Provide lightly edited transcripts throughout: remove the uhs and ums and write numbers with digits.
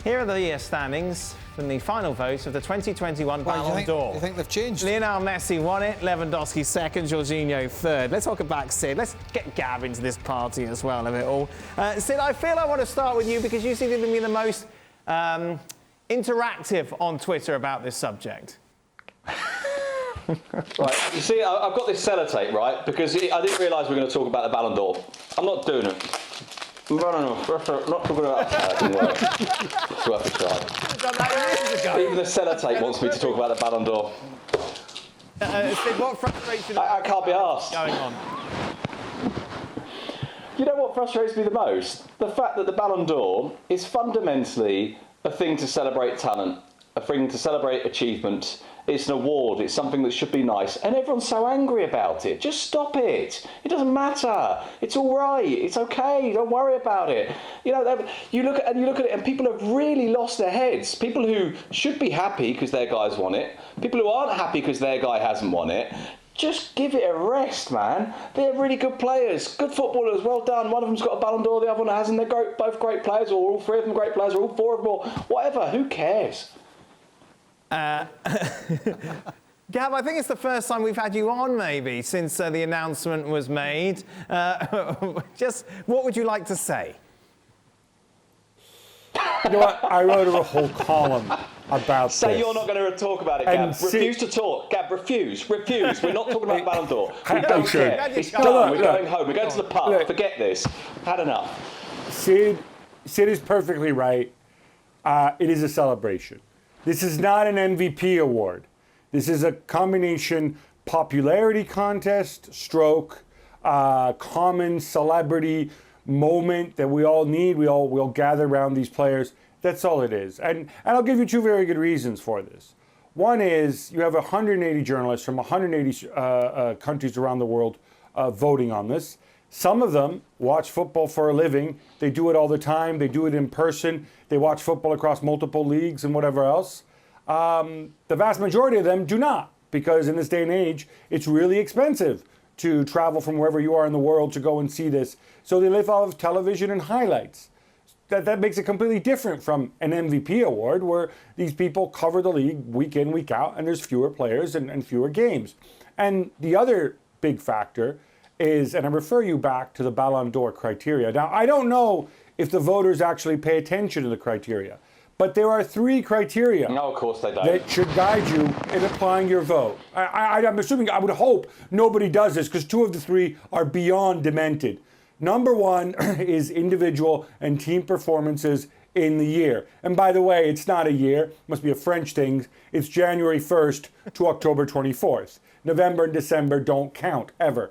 Here are the standings from the final vote of the 2021 Ballon d'Or. You think they've changed? Lionel Messi won it, Lewandowski second, Jorginho third. Let's talk about Sid. Let's get Gab into this party as well of it all. Sid, I feel I want to start with you because you seem to be the most interactive on Twitter about this subject. Right, you see, I've got this sellotape, right, because I didn't realise we were going to talk about the Ballon d'Or. I'm not doing it. Not talking about that. It's worth a try. Even the sellotape wants me to talk about the Ballon d'Or. Sid, what frustration I can't be asked. going on? You know what frustrates me the most? The fact that the Ballon d'Or is fundamentally a thing to celebrate talent, a thing to celebrate achievement. It's an award, it's something that should be nice, and everyone's so angry about it. Just stop it. It doesn't matter. It's all right. It's okay. Don't worry about it. You know, you look at it, and people have really lost their heads. People who should be happy because their guy's won it, people who aren't happy because their guy hasn't won it. Just give it a rest, man. They're really good players, good footballers. Well done. One of them's got a Ballon d'Or, the other one hasn't. They're both great players, or all three of them great players, or all four of them, or whatever. Who cares? Gab, I think it's the first time we've had you on, maybe, since the announcement was made. Just what would you like to say? You know what? I wrote a whole column about Say this. you're not going to talk about it, Gab. Refuse to talk. Gab, refuse. Refuse. We're not talking about Ballon d'Or. We don't care. It's done. We're going home. We're going to the pub. Forget this. Had enough. Sid is perfectly right. It is a celebration. This is not an MVP award. This is a combination popularity contest, stroke, common celebrity moment that we all need. We all gather around these players. That's all it is. And I'll give you two very good reasons for this. One is you have 180 journalists from 180 countries around the world voting on this. Some of them watch football for a living. They do it all the time. They do it in person. They watch football across multiple leagues and whatever else. The vast majority of them do not, because in this day and age, it's really expensive to travel from wherever you are in the world to go and see this. So they live off of television and highlights. That makes it completely different from an MVP award, where these people cover the league week in, week out, and there's fewer players and fewer games. And the other big factor is, and I refer you back to the Ballon d'Or criteria. Now, I don't know if the voters actually pay attention to the criteria, but there are three criteria No, of course they don't. that should guide you in applying your vote. I'm assuming, I would hope nobody does this, because two of the three are beyond demented. Number one is individual and team performances in the year. And by the way, it's not a year, it must be a French thing. It's January 1st to October 24th. November and December don't count ever.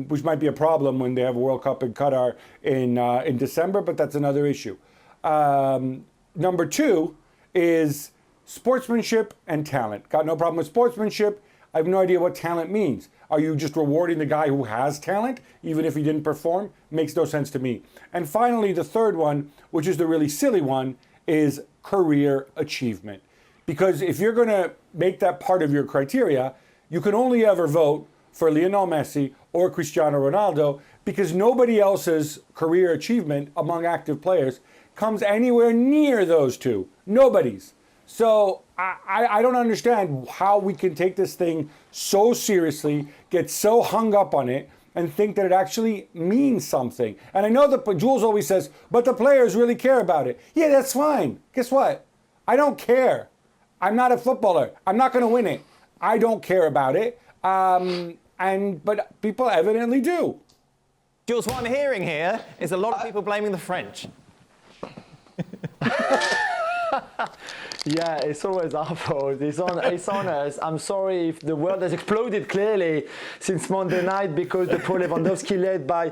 Which might be a problem when they have a World Cup in Qatar in December, but that's another issue. Number two is sportsmanship and talent. Got no problem with sportsmanship. I have no idea what talent means. Are you just rewarding the guy who has talent, even if he didn't perform? Makes no sense to me. And finally, the third one, which is the really silly one, is career achievement. Because if you're going to make that part of your criteria, you can only ever vote for Lionel Messi or Cristiano Ronaldo, because nobody else's career achievement among active players comes anywhere near those two. Nobody's. So I don't understand how we can take this thing so seriously, get so hung up on it, and think that it actually means something. And I know that Jules always says, but the players really care about it. Yeah, that's fine. Guess what? I don't care. I'm not a footballer. I'm not going to win it. I don't care about it. But people evidently do. Jules, what I'm hearing here is a lot of people blaming the French. Yeah, it's always our fault. It's on us. I'm sorry if the world has exploded clearly since Monday night, because the Pro Lewandowski led by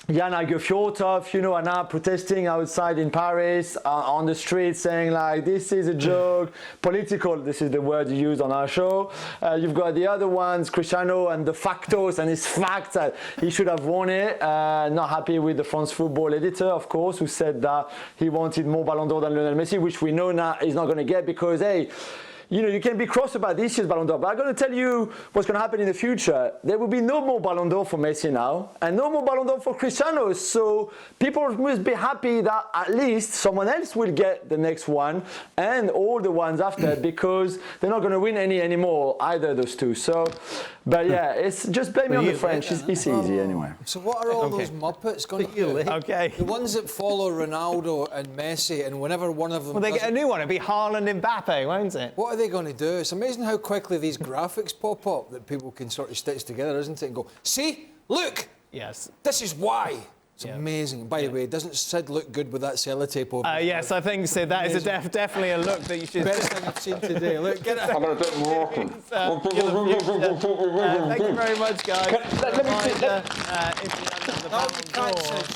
Jan Fjortov, are now protesting outside in Paris on the street, saying like, this is a joke, political, this is the word you use on our show. You've got the other ones, Cristiano and the factos and his facts that he should have won it. Not happy with the France Football editor, of course, who said that he wanted more Ballon d'Or than Lionel Messi, which we know now he's not going to get, because, hey, you can be cross about this year's Ballon d'Or, but I'm going to tell you what's going to happen in the future. There will be no more Ballon d'Or for Messi now, and no more Ballon d'Or for Cristiano. So people must be happy that at least someone else will get the next one, and all the ones after, because they're not going to win any anymore, either of those two. So, but yeah, it's just blame me on the French. It's easy anyway. So what are all those Muppets going to do? Okay. The ones that follow Ronaldo and Messi, and whenever one of them... Well, they get a new one. It'll be Haaland and Mbappe, won't it? What are they going to do? It's amazing how quickly these graphics pop up that people can sort of stitch together, isn't it? And go, see, look, Yes. this is why. It's amazing. By the way, doesn't Sid look good with that sellotape over? Yes, I think so. That is definitely a look that you should... Best thing I've seen today. Look, get it. I'm going to do it more often. Thank you very much, guys.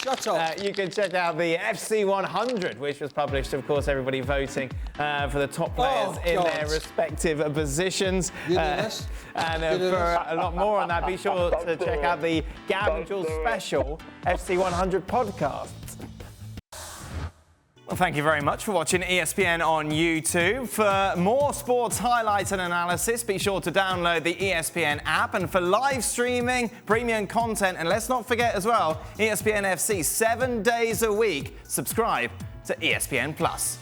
Shut up. You can check out the FC 100, which was published, of course, everybody voting for the top players in their respective positions. And for a lot more on that, be sure to check out the Gab and Jules special FC 100 podcast. Well, thank you very much for watching ESPN on YouTube. For more sports highlights and analysis, be sure to download the ESPN app. And for live streaming, premium content, and let's not forget as well, ESPN FC 7 days a week. Subscribe to ESPN Plus.